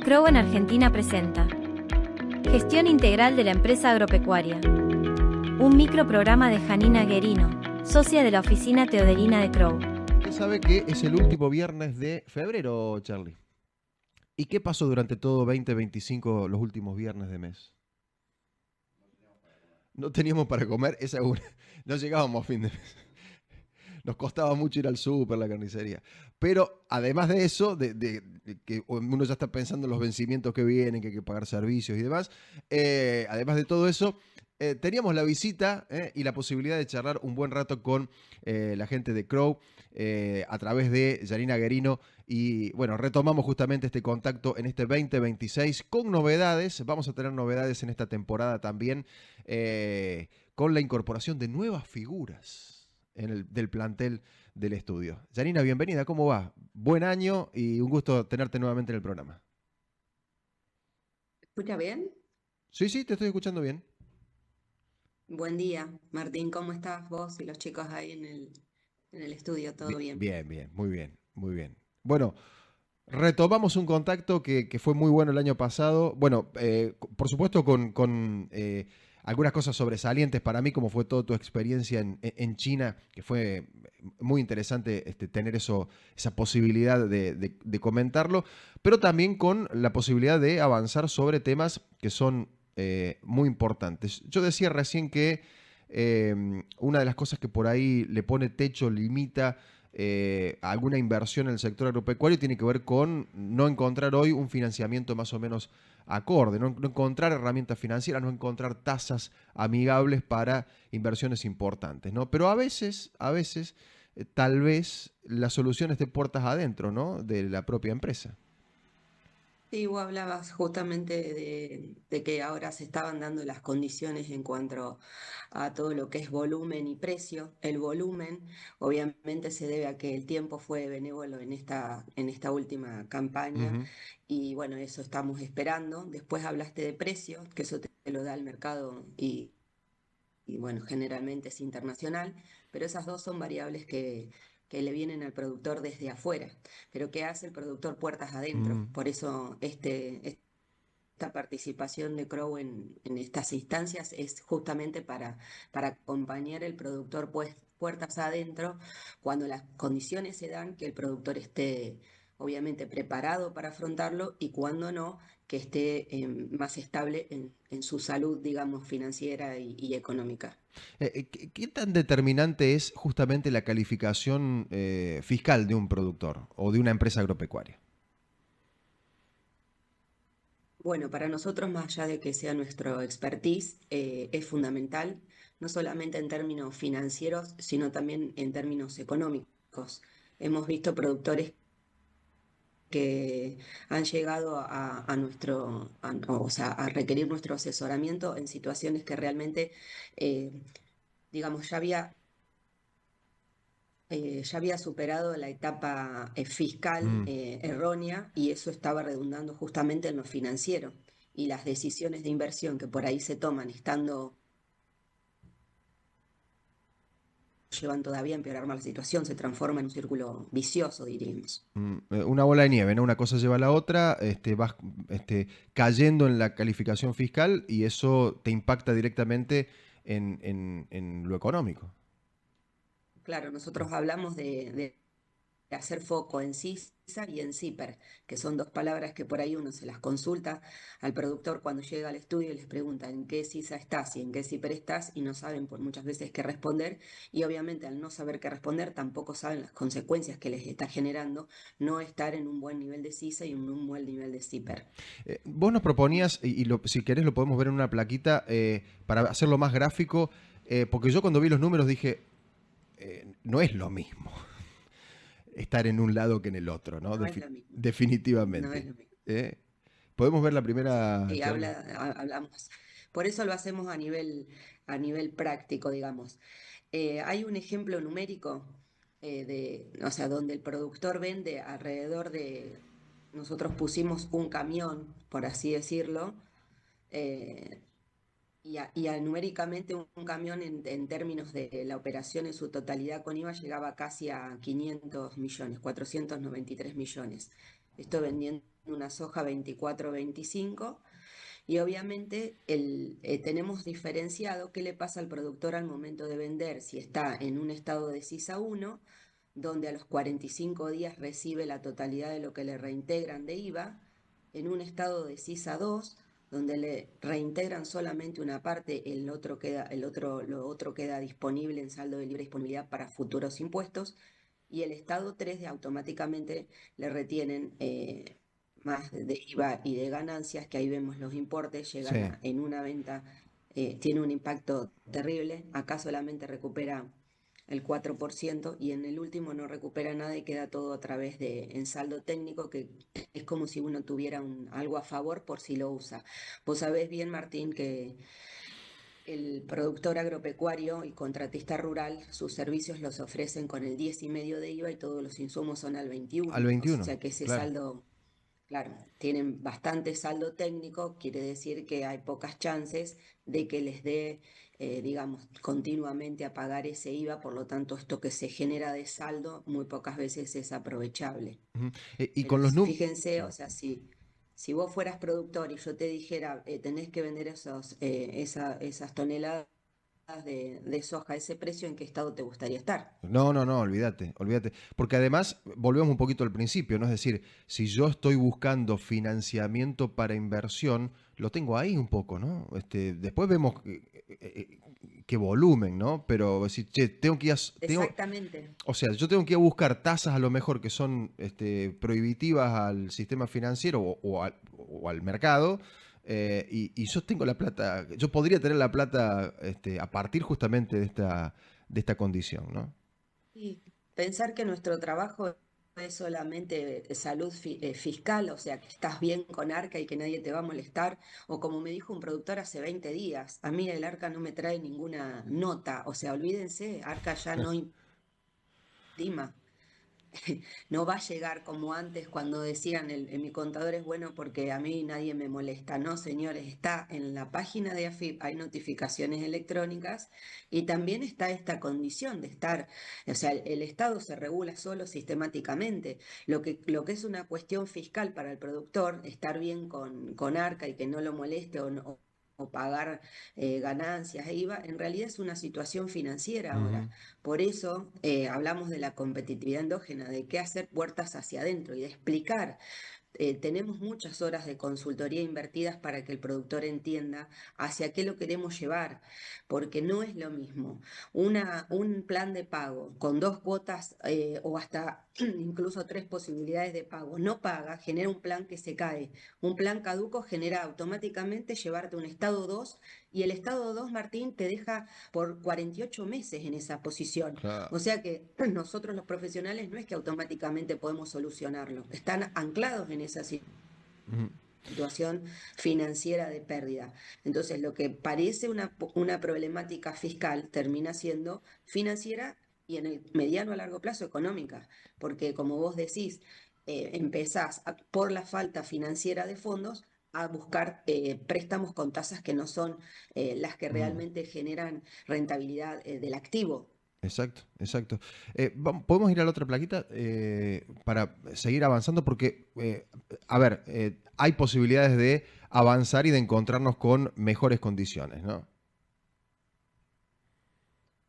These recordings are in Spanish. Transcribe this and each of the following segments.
Crow en Argentina presenta Gestión Integral de la Empresa Agropecuaria. Un microprograma de Janina Guerino, socia de la oficina teoderina de Crow. Usted sabe que es el último viernes de febrero, Charlie. ¿Y qué pasó durante todo 2025, los últimos viernes de mes? No teníamos para comer, esa es una. No llegábamos a fin de mes. Nos costaba mucho ir al súper, la carnicería. Pero además de eso, de que uno ya está pensando en los vencimientos que vienen, que hay que pagar servicios y demás, además de todo eso, teníamos la visita y la posibilidad de charlar un buen rato con la gente de Crow a través de Janina Guerino. Y bueno, retomamos justamente este contacto en este 2026 con novedades. Vamos a tener novedades en esta temporada también con la incorporación de nuevas figuras del plantel del estudio. Janina, bienvenida, ¿cómo va? Buen año y un gusto tenerte nuevamente en el programa. ¿Escucha bien? Sí, sí, te estoy escuchando bien. Buen día, Martín, ¿cómo estás vos y los chicos ahí en el estudio? ¿Todo bien? Bien, bien, muy bien, muy bien. Bueno, retomamos un contacto que fue muy bueno el año pasado. Bueno, por supuesto con algunas cosas sobresalientes para mí, como fue toda tu experiencia en China, que fue muy interesante tener esa posibilidad de comentarlo, pero también con la posibilidad de avanzar sobre temas que son muy importantes. Yo decía recién que una de las cosas que por ahí le pone techo, limita alguna inversión en el sector agropecuario tiene que ver con no encontrar hoy un financiamiento más o menos acorde, no encontrar herramientas financieras, no encontrar tasas amigables para inversiones importantes, ¿no? Pero a veces, tal vez la solución esté puertas adentro, ¿no? De la propia empresa. Sí, vos hablabas justamente de que ahora se estaban dando las condiciones en cuanto a todo lo que es volumen y precio. El volumen obviamente se debe a que el tiempo fue benévolo en esta última campaña Ujú. y bueno, eso estamos esperando. Después hablaste de precio, que eso te lo da el mercado y bueno, generalmente es internacional, pero esas dos son variables que le vienen al productor desde afuera. Pero ¿qué hace el productor puertas adentro? Mm. Por eso esta participación de Crow en estas instancias es justamente para acompañar el productor puertas adentro cuando las condiciones se dan, que el productor esté obviamente preparado para afrontarlo y cuando no, que esté más estable en su salud, digamos, financiera y económica. ¿Qué tan determinante es justamente la calificación fiscal de un productor o de una empresa agropecuaria? Bueno, para nosotros, más allá de que sea nuestro expertise, es fundamental, no solamente en términos financieros, sino también en términos económicos. Hemos visto productores que han llegado o sea, a requerir nuestro asesoramiento en situaciones que realmente, eh, digamos, ya había superado la etapa fiscal Mm. errónea y eso estaba redundando justamente en lo financiero. Y las decisiones de inversión que por ahí se toman estando, llevan todavía a empeorar más la situación, se transforma en un círculo vicioso, diríamos. Una bola de nieve, ¿no? Una cosa lleva a la otra, vas cayendo en la calificación fiscal y eso te impacta directamente en lo económico. Claro, nosotros hablamos de hacer foco en CISA y en CIPER, que son dos palabras que por ahí uno se las consulta al productor cuando llega al estudio y les pregunta en qué CISA estás y en qué CIPER estás y no saben por muchas veces qué responder y obviamente al no saber qué responder tampoco saben las consecuencias que les está generando no estar en un buen nivel de CISA y en un buen nivel de CIPER. Vos nos proponías, si querés lo podemos ver en una plaquita, para hacerlo más gráfico, porque yo cuando vi los números dije, no es lo mismo estar en un lado que en el otro, ¿no? No es lo mismo, no es Definitivamente. lo mismo. ¿Eh? ¿Podemos ver la primera, Sí, Charlie? hablamos. Por eso lo hacemos a nivel práctico, digamos. Hay un ejemplo numérico o sea, donde el productor vende alrededor nosotros pusimos un camión, por así decirlo, eh, numéricamente un camión en términos de la operación en su totalidad con IVA llegaba casi a 500 millones, 493 millones. Estoy vendiendo una soja 24-25 y obviamente tenemos diferenciado qué le pasa al productor al momento de vender, si está en un estado de CISA 1, donde a los 45 días recibe la totalidad de lo que le reintegran de IVA, en un estado de CISA 2, donde le reintegran solamente una parte, lo otro queda disponible en saldo de libre disponibilidad para futuros impuestos, y el estado 3 de automáticamente le retienen más de IVA y de ganancias, que ahí vemos los importes, Sí. llegan en una venta, tiene un impacto terrible, acá solamente recupera el 4% y en el último no recupera nada y queda todo a través de en saldo técnico, que es como si uno tuviera algo a favor por si lo usa. Vos sabés bien, Martín, que el productor agropecuario y contratista rural, sus servicios los ofrecen con el 10,5 de IVA y todos los insumos son al Al 21. O 21, sea que ese claro. saldo, claro, tienen bastante saldo técnico, quiere decir que hay pocas chances de que les dé, digamos, continuamente a pagar ese IVA, por lo tanto esto que se genera de saldo muy pocas veces es aprovechable. Ujú. Y Pero con los números... fíjense, o sea, si vos fueras productor y yo te dijera, tenés que vender esas toneladas de soja a ese precio, ¿en qué estado te gustaría estar? No, no, no, olvídate, olvídate. Porque además, volvemos un poquito al principio, ¿no? Es decir, si yo estoy buscando financiamiento para inversión, lo tengo ahí un poco, ¿no? Después vemos qué volumen, ¿no? Pero si, che, tengo que ir Exactamente. o sea, yo tengo que ir a buscar tasas a lo mejor que son prohibitivas al sistema financiero o al mercado, y yo tengo la plata, yo podría tener la plata a partir justamente de esta condición, ¿no? Y pensar que nuestro trabajo es solamente salud fiscal, o sea, que estás bien con Arca y que nadie te va a molestar, o como me dijo un productor hace 20 días, a mí el Arca no me trae ninguna nota, o sea, olvídense, Arca ya no intima. No va a llegar como antes cuando decían mi contador es bueno porque a mí nadie me molesta. No, señores, está en la página de AFIP, hay notificaciones electrónicas y también está esta condición de estar, o sea, el Estado se regula solo sistemáticamente. Lo que es una cuestión fiscal para el productor, estar bien con Arca y que no lo moleste o pagar ganancias e IVA, en realidad es una situación financiera ahora. Ujú. Por eso hablamos de la competitividad endógena, de qué hacer puertas hacia adentro y de explicar. Tenemos muchas horas de consultoría invertidas para que el productor entienda hacia qué lo queremos llevar, porque no es lo mismo un plan de pago con dos cuotas o hasta incluso tres posibilidades de pago. No paga, genera un plan que se cae. Un plan caduco genera automáticamente llevarte a un estado 2 y el estado 2, Martín, te deja por 48 meses en esa posición. Claro. O sea que nosotros los profesionales no es que automáticamente podemos solucionarlo, están anclados en esa Ujú. situación financiera de pérdida. Entonces, lo que parece una problemática fiscal termina siendo financiera y en el mediano a largo plazo económica, porque como vos decís, empezás por la falta financiera de fondos a buscar préstamos con tasas que no son las que Ujú. realmente generan rentabilidad del activo. Exacto, exacto. ¿Podemos ir a la otra plaquita para seguir avanzando? Porque, a ver, hay posibilidades de avanzar y de encontrarnos con mejores condiciones, ¿no?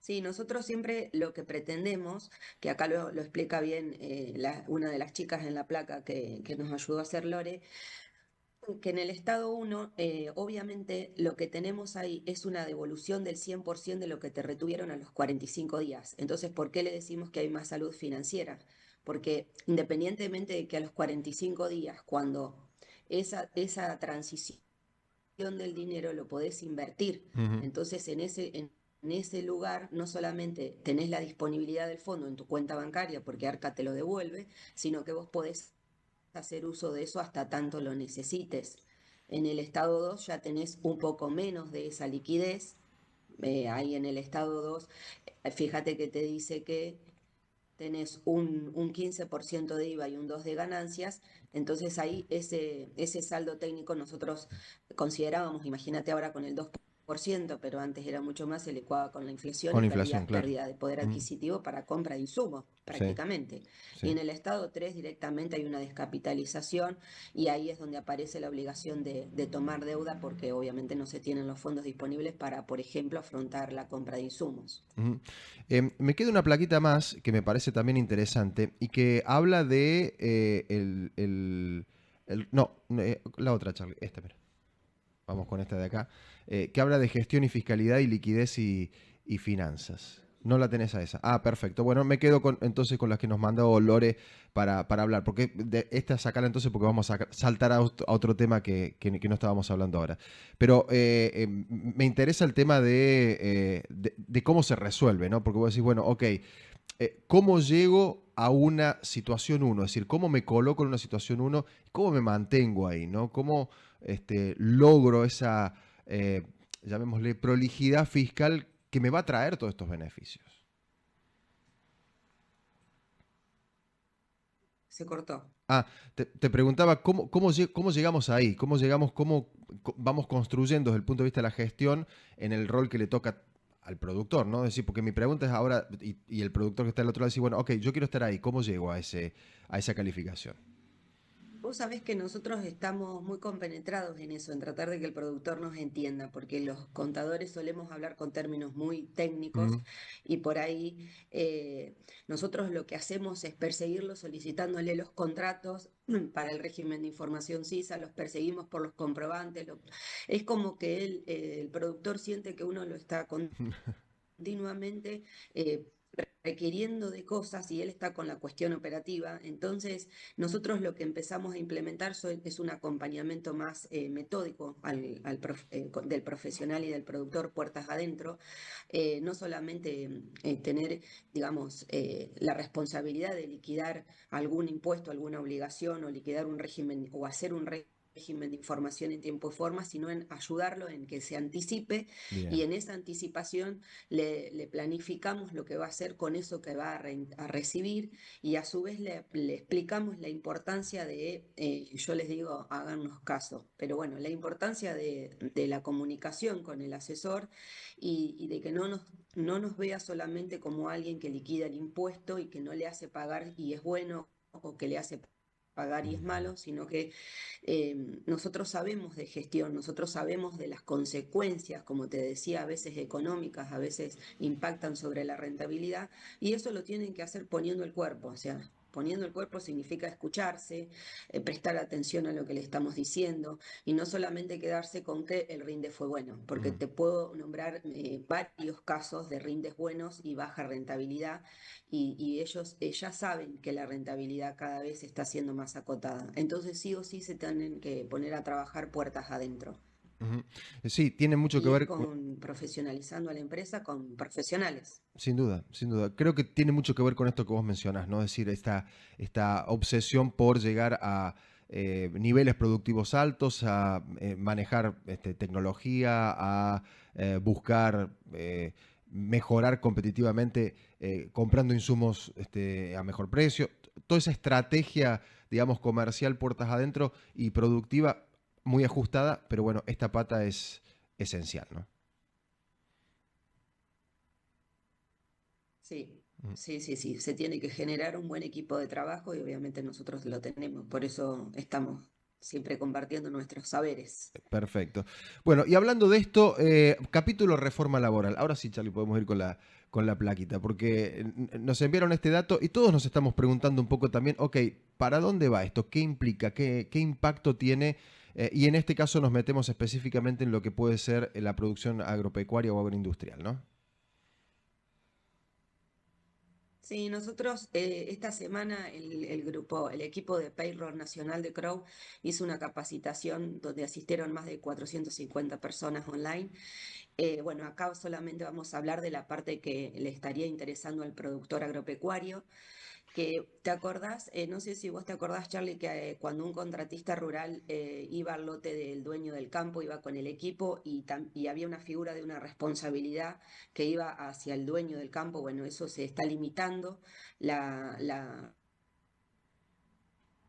Sí, nosotros siempre lo que pretendemos, que acá lo explica bien una de las chicas en la placa que nos ayudó a hacer Lore, que en el estado 1, obviamente lo que tenemos ahí es una devolución del 100% de lo que te retuvieron a los 45 días. Entonces, ¿por qué le decimos que hay más salud financiera? Porque independientemente de que a los 45 días, cuando esa transición del dinero lo podés invertir. Ujú. Entonces, en ese lugar no solamente tenés la disponibilidad del fondo en tu cuenta bancaria porque Arca te lo devuelve, sino que vos podés hacer uso de eso hasta tanto lo necesites. En el estado 2 ya tenés un poco menos de esa liquidez. Ahí en el estado 2, fíjate que te dice que tenés un 15% de IVA y un 2% de ganancias, entonces ahí ese saldo técnico nosotros considerábamos, imagínate ahora con el 2%, pero antes era mucho más, se licuaba con la inflación y Con perdías inflación, claro. pérdida de poder Mm, adquisitivo para compra de insumos, sí, prácticamente. Y sí. en el estado 3 directamente hay una descapitalización y ahí es donde aparece la obligación de tomar deuda porque obviamente no se tienen los fondos disponibles para, por ejemplo, afrontar la compra de insumos. Ujú. Me queda una plaquita más que me parece también interesante y que habla de no, la otra, Charlie, esta, mira. Vamos con esta de acá, que habla de gestión y fiscalidad y liquidez y finanzas. No la tenés a esa. Ah, perfecto. Bueno, me quedo entonces con las que nos mandó Lore para hablar, porque de esta sacarla entonces porque vamos a saltar a otro tema que no estábamos hablando ahora. Pero me interesa el tema de cómo se resuelve, ¿no? Porque vos decís, bueno, ok, ¿cómo llego a una situación uno? Es decir, ¿cómo me coloco en una situación uno? ¿Cómo me mantengo ahí? ¿No? ¿Cómo logro esa, llamémosle, prolijidad fiscal que me va a traer todos estos beneficios? Se cortó. Ah, te preguntaba cómo llegamos ahí, cómo llegamos, vamos construyendo desde el punto de vista de la gestión en el rol que le toca al productor, ¿no? Es decir, porque mi pregunta es ahora, y el productor que está al otro lado dice, bueno, ok, yo quiero estar ahí, ¿cómo llego a esa calificación? Vos sabés que nosotros estamos muy compenetrados en eso, en tratar de que el productor nos entienda, porque los contadores solemos hablar con términos muy técnicos Mm, y por ahí nosotros lo que hacemos es perseguirlos solicitándole los contratos para el régimen de información CISA, los perseguimos por los comprobantes, es como que el productor siente que uno lo está continuamente requiriendo de cosas y él está con la cuestión operativa. Entonces, nosotros lo que empezamos a implementar es un acompañamiento más metódico del profesional y del productor puertas adentro. No solamente tener, digamos, la responsabilidad de liquidar algún impuesto, alguna obligación o liquidar un régimen o hacer un régimen de información en tiempo y forma, sino en ayudarlo en que se anticipe y bien. en esa anticipación le planificamos lo que va a hacer con eso que va a recibir y a su vez le explicamos la importancia yo les digo, háganos caso, pero bueno, la importancia de la comunicación con el asesor y de que no nos vea solamente como alguien que liquida el impuesto y que no le hace pagar y es bueno o que le hace pagar y es malo, sino que nosotros sabemos de gestión, nosotros sabemos de las consecuencias, como te decía, a veces económicas, a veces impactan sobre la rentabilidad, y eso lo tienen que hacer poniendo el cuerpo, o sea, poniendo el cuerpo significa escucharse, prestar atención a lo que le estamos diciendo, y no solamente quedarse con que el rinde fue bueno, porque Mm. te puedo nombrar varios casos de rindes buenos y baja rentabilidad, y ellos ya saben que la rentabilidad cada vez está siendo más acotada. Entonces sí o sí se tienen que poner a trabajar puertas adentro Ujú. Sí, tiene mucho que y es ver con profesionalizando a la empresa con profesionales. sin duda, sin duda. Creo que tiene mucho que ver con esto que vos mencionás, ¿no? Es decir, esta obsesión por llegar a niveles productivos altos, a manejar tecnología, a buscar mejorar competitivamente comprando insumos a mejor precio. Toda esa estrategia, digamos, comercial puertas adentro y productiva, muy ajustada, pero bueno, esta pata es esencial, ¿no? Sí, Mm. sí, sí, sí. Se tiene que generar un buen equipo de trabajo y obviamente nosotros lo tenemos. Por eso estamos siempre compartiendo nuestros saberes. Perfecto. Bueno, y hablando de esto, capítulo reforma laboral. Ahora sí, Charlie, podemos ir con la plaquita, porque nos enviaron este dato y todos nos estamos preguntando un poco también, ok, ¿para dónde va esto? ¿Qué implica? ¿Qué impacto tiene? Y en este caso nos metemos específicamente en lo que puede ser la producción agropecuaria o agroindustrial, ¿no? Sí, nosotros esta semana el equipo de Payroll Nacional de Crow hizo una capacitación donde asistieron más de 450 personas online. Bueno, acá solamente vamos a hablar de la parte que le estaría interesando al productor agropecuario. Que te acordás, no sé si vos te acordás, Charlie, que cuando un contratista rural iba al lote del dueño del campo, iba con el equipo y había una figura de una responsabilidad que iba hacia el dueño del campo. Bueno, eso se está limitando. La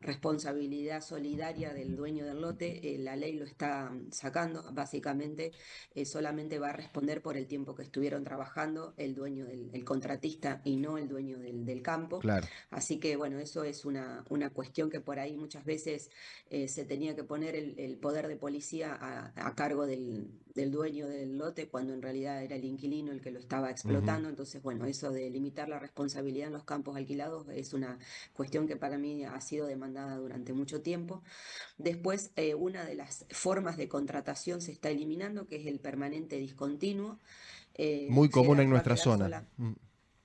responsabilidad solidaria del dueño del lote, la ley lo está sacando. Básicamente, solamente va a responder por el tiempo que estuvieron trabajando el dueño el contratista y no el dueño del campo. Claro. Así que, bueno, eso es una cuestión que por ahí muchas veces se tenía que poner el poder de policía a cargo del dueño del lote, cuando en realidad era el inquilino el que lo estaba explotando. Entonces, bueno, eso de limitar la responsabilidad en los campos alquilados es una cuestión que para mí ha sido demandada durante mucho tiempo. Después, una de las formas de contratación se está eliminando, que es el permanente discontinuo. Muy común en Va a nuestra quedar zona. sola.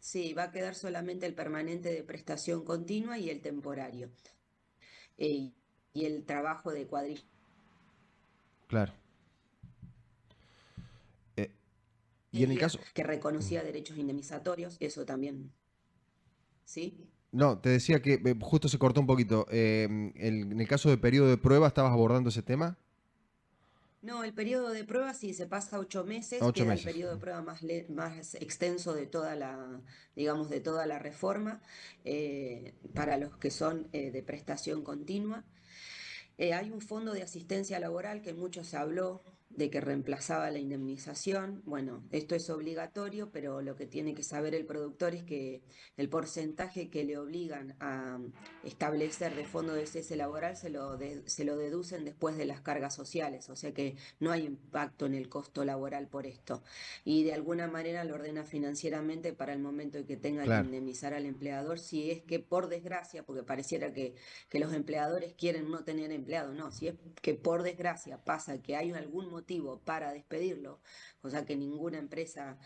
Sí, va a quedar solamente el permanente de prestación continua y el temporario. Y el trabajo de cuadrilla. Claro. Y en el caso... Que reconocía derechos indemnizatorios, eso también. ¿Sí? No, te decía que justo se cortó un poquito. En el caso de periodo de prueba, ¿estabas abordando ese tema? No, el periodo de prueba, si se pasa 8 meses, 8 queda el meses. periodo de prueba más extenso de toda la, digamos, de toda la reforma, para los que son de prestación continua. Hay un fondo de asistencia laboral que mucho se habló de que reemplazaba la indemnización. Bueno, esto es obligatorio, pero lo que tiene que saber el productor es que el porcentaje que le obligan a establecer de fondo de cese laboral se lo deducen después de las cargas sociales, o sea que no hay impacto en el costo laboral por esto. Y de alguna manera lo ordena financieramente para el momento en que tenga que Claro. indemnizar al empleador, si es que por desgracia, porque pareciera que los empleadores quieren no tener empleado, no, si es que por desgracia pasa que hay algún motivo para despedirlo, cosa que ninguna empresa,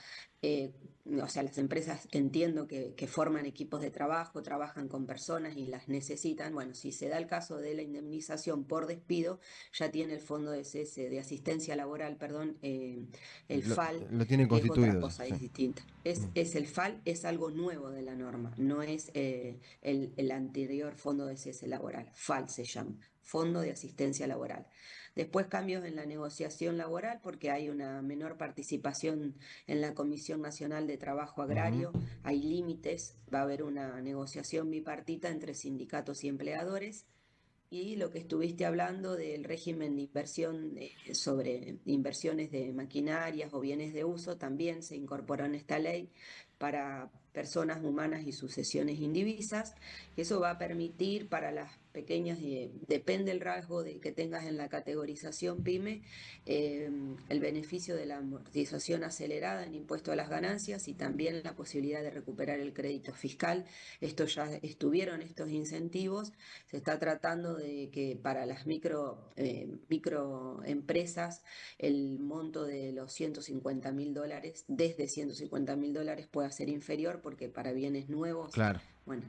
o sea, las empresas entiendo que forman equipos de trabajo, trabajan con personas y las necesitan. Bueno, si se da el caso de la indemnización por despido, ya tiene el fondo de cese, de asistencia laboral, perdón, el FAL, Lo tienen que es otra constituido. cosa, Sí. es distinta. Es el FAL, es algo nuevo de la norma, no es el anterior fondo de cese laboral. FAL se llama, Fondo de Asistencia Laboral. Después cambios en la negociación laboral porque hay una menor participación en la Comisión Nacional de Trabajo Agrario, hay límites, va a haber una negociación bipartita entre sindicatos y empleadores. Y lo que estuviste hablando del régimen de inversión, sobre inversiones de maquinarias o bienes de uso, también se incorporó en esta ley para personas humanas y sucesiones indivisas. Eso va a permitir para las pequeñas, depende el rasgo que tengas en la categorización PYME, el beneficio de la amortización acelerada en impuesto a las ganancias y también la posibilidad de recuperar el crédito fiscal. Esto ya estuvieron estos incentivos. Se está tratando de que para las microempresas el monto de los $150.000, desde $150.000, pueda ser inferior, porque para bienes nuevos, Claro. bueno,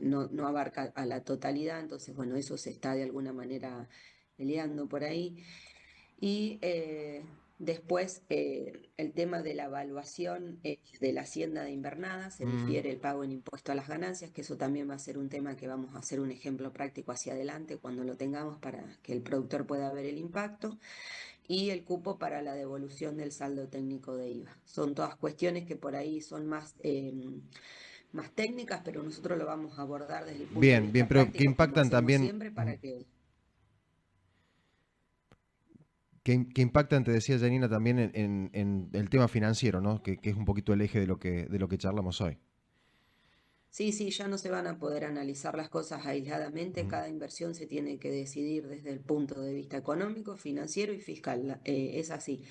no abarca a la totalidad. Entonces, bueno, eso se está de alguna manera peleando por ahí. Y después, el tema de la evaluación de la hacienda de invernada, se difiere el pago en impuesto a las ganancias, que eso también va a ser un tema que vamos a hacer un ejemplo práctico hacia adelante cuando lo tengamos, para que el productor pueda ver el impacto. Y el cupo para la devolución del saldo técnico de IVA. Son todas cuestiones que por ahí son más técnicas, pero nosotros lo vamos a abordar desde el punto de Bien, vista pero que práctico, como impactan hacemos también... siempre, para que... Que impactan, te decía Janina, también en el tema financiero, ¿no? Que es un poquito el eje de lo que charlamos hoy. Sí, ya no se van a poder analizar las cosas aisladamente. Cada inversión se tiene que decidir desde el punto de vista económico, financiero y fiscal. Es así.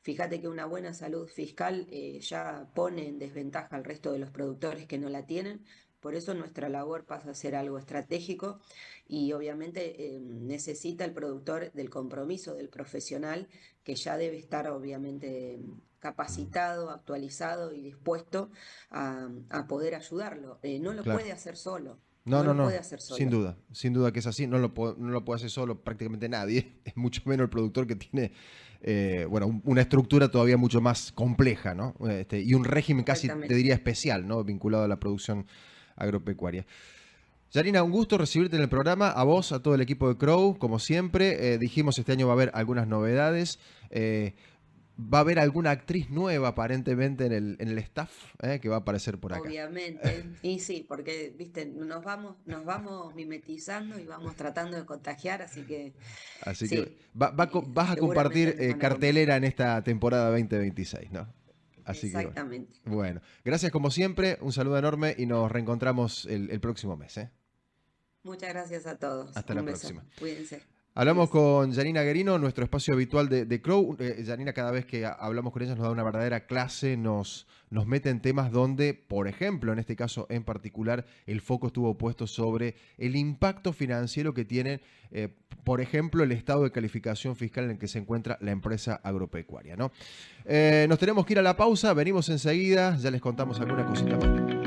Fíjate que una buena salud fiscal ya pone en desventaja al resto de los productores que no la tienen. Por eso nuestra labor pasa a ser algo estratégico, y obviamente necesita el productor del compromiso del profesional, que ya debe estar obviamente capacitado, actualizado y dispuesto a poder ayudarlo. No lo Claro. puede hacer solo. No, No no, lo no, puede hacer sin solo. duda que es así, no lo puede hacer solo prácticamente nadie, es mucho menos el productor, que tiene, bueno, una estructura todavía mucho más compleja, ¿no? Y un régimen casi, te Exactamente. diría, especial, ¿no? Vinculado a la producción agropecuaria. Yanina, un gusto recibirte en el programa, a vos, a todo el equipo de Crow, como siempre. Dijimos, este año va a haber algunas novedades. va a haber alguna actriz nueva aparentemente en el staff que va a aparecer por acá. Obviamente, y sí, porque viste, nos vamos mimetizando y vamos tratando de contagiar, así que Así que sí, vas a seguramente compartir nos van a cartelera contagiar. en esta temporada 2026, ¿no? Así que Exactamente. bueno, gracias como siempre, un saludo enorme y nos reencontramos el próximo mes, ¿eh? Muchas gracias a todos. Hasta la Un beso. próxima. Cuídense. Hablamos Adiós. con Janina Guerino, nuestro espacio habitual de Crow. Janina, cada vez que hablamos con ella nos da una verdadera clase, nos mete en temas donde, por ejemplo, en este caso en particular, el foco estuvo puesto sobre el impacto financiero que tiene, por ejemplo, el estado de calificación fiscal en el que se encuentra la empresa agropecuaria, ¿no? Nos tenemos que ir a la pausa, venimos enseguida, ya les contamos alguna cosita más.